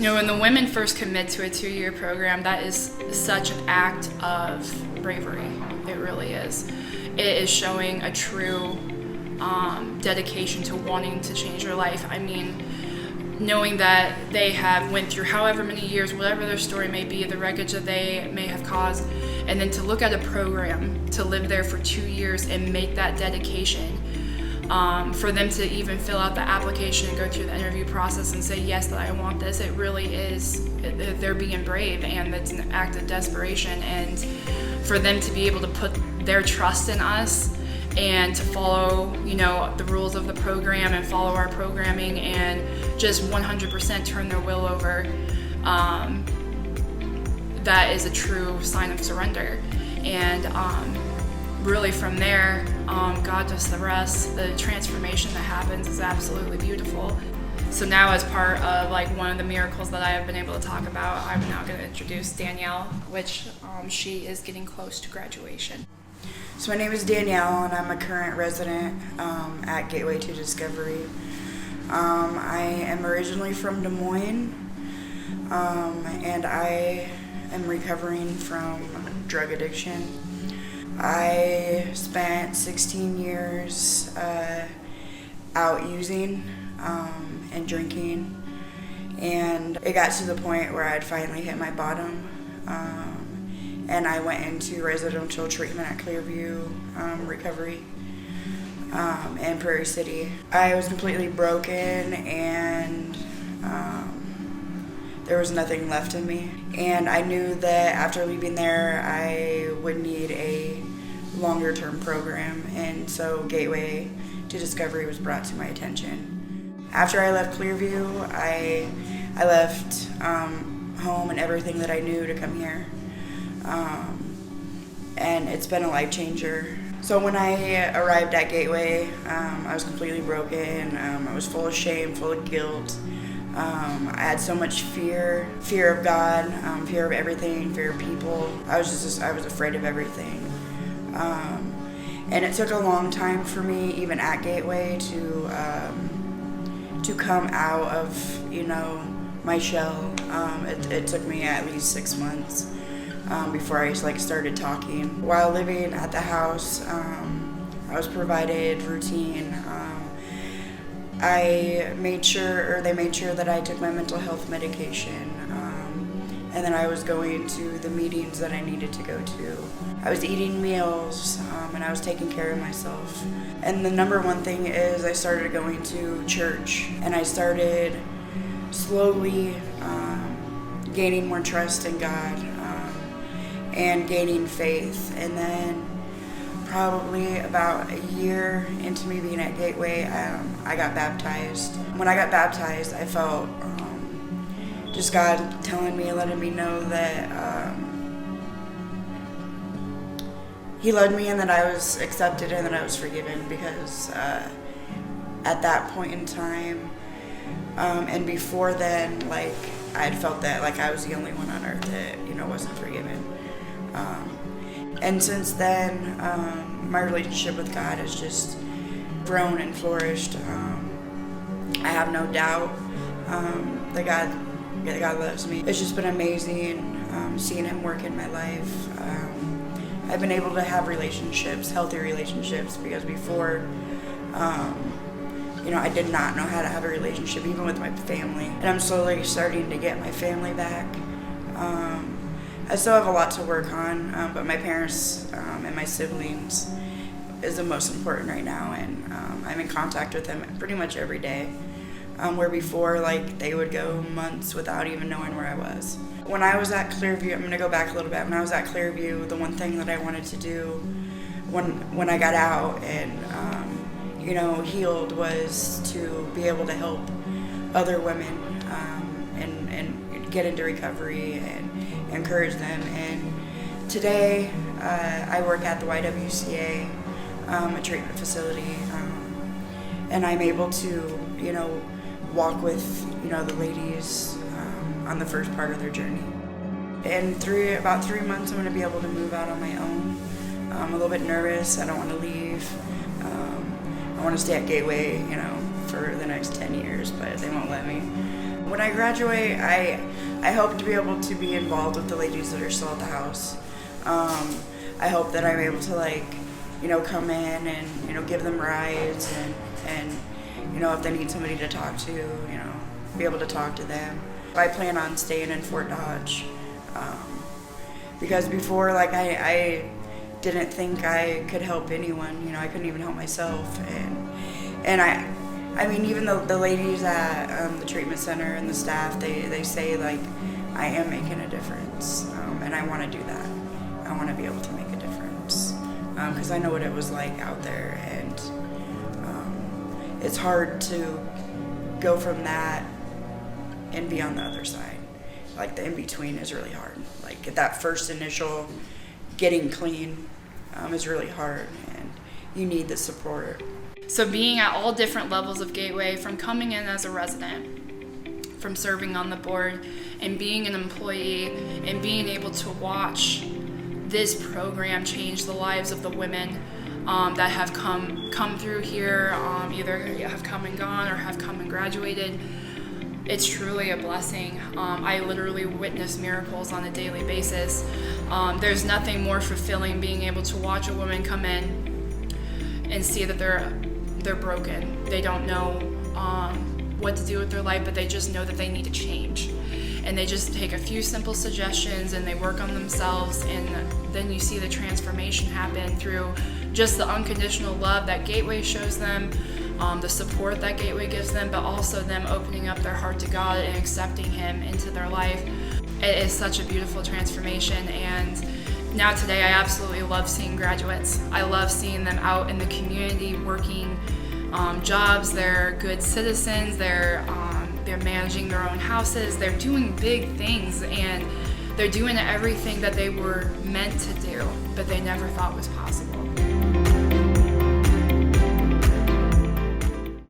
When the women first commit to a 2-year program, that is such an act of bravery. It really is. It is showing a true dedication to wanting to change their life. I mean, knowing that they have went through however many years, whatever their story may be, the wreckage that they may have caused, and then to look at a program, to live there for 2 years and make that dedication, for them to even fill out the application and go through the interview process and say, yes, that I want this, it really is, they're being brave, and it's an act of desperation. And for them to be able to put their trust in us and to follow, the rules of the program and follow our programming and just 100% turn their will over, that is a true sign of surrender. And really from there, God does the rest. The transformation that happens is absolutely beautiful. So now, as part of one of the miracles that I have been able to talk about, I'm now going to introduce Danielle, which she is getting close to graduation. So my name is Danielle, and I'm a current resident at Gateway to Discovery. I am originally from Des Moines, and I am recovering from drug addiction. I spent 16 years out using and drinking, and it got to the point where I'd finally hit my bottom. And I went into residential treatment at Clearview Recovery in Prairie City. I was completely broken, and there was nothing left in me. And I knew that after leaving there, I would need a longer-term program, and so Gateway to Discovery was brought to my attention. After I left Clearview, I left home and everything that I knew to come here. And it's been a life changer. So when I arrived at Gateway, I was completely broken. I was full of shame, full of guilt. I had so much fear of God, fear of everything, fear of people. I was afraid of everything. And it took a long time for me, even at Gateway, to come out of, my shell. It took me at least 6 months. Before I started talking. While living at the house, I was provided routine. They made sure that I took my mental health medication, and then I was going to the meetings that I needed to go to. I was eating meals, and I was taking care of myself. And the number one thing is I started going to church, and I started slowly gaining more trust in God. And gaining faith. And then probably about a year into me being at Gateway, I got baptized. When I got baptized, I felt just God telling me, letting me know that He loved me and that I was accepted and that I was forgiven, because at that point in time, and before then, I had felt that I was the only one on earth that wasn't forgiven. And since then, my relationship with God has just grown and flourished. I have no doubt that God loves me. It's just been amazing seeing Him work in my life. I've been able to have relationships, healthy relationships, because before, I did not know how to have a relationship, even with my family. And I'm slowly starting to get my family back. I still have a lot to work on, but my parents and my siblings is the most important right now, and I'm in contact with them pretty much every day, where before, they would go months without even knowing where I was. When I was at Clearview, I'm going to go back a little bit. When I was at Clearview, the one thing that I wanted to do when I got out and, healed was to be able to help other women and get into recovery and encourage them. And today I work at the YWCA, a treatment facility, and I'm able to walk with the ladies on the first part of their journey. In about 3 months I'm going to be able to move out on my own. I'm a little bit nervous. I don't want to leave. I want to stay at Gateway for the next 10 years, but they won't let me. When I graduate, I hope to be able to be involved with the ladies that are still at the house. I hope that I'm able to, like, you know, come in and, you know, give them rides and you know, if they need somebody to talk to, you know, be able to talk to them. I plan on staying in Fort Dodge because before, like, I didn't think I could help anyone. You know, I couldn't even help myself, and I mean, even the ladies at the treatment center and the staff, they say, like, I am making a difference, and I want to do that. I want to be able to make a difference because I know what it was like out there, and it's hard to go from that and be on the other side. Like, the in-between is really hard. Like, that first initial getting clean is really hard, and you need the support. So being at all different levels of Gateway, from coming in as a resident, from serving on the board, and being an employee, and being able to watch this program change the lives of the women that have come through here, either have come and gone or have come and graduated. It's truly a blessing. I literally witness miracles on a daily basis. There's nothing more fulfilling being able to watch a woman come in and see that they're broken. They don't know what to do with their life, but they just know that they need to change. And they just take a few simple suggestions and they work on themselves, and then you see the transformation happen through just the unconditional love that Gateway shows them, the support that Gateway gives them, but also them opening up their heart to God and accepting Him into their life. It is such a beautiful transformation, and now today I absolutely love seeing graduates. I love seeing them out in the community working jobs. They're good citizens. They're managing their own houses. They're doing big things, and they're doing everything that they were meant to do, but they never thought was possible.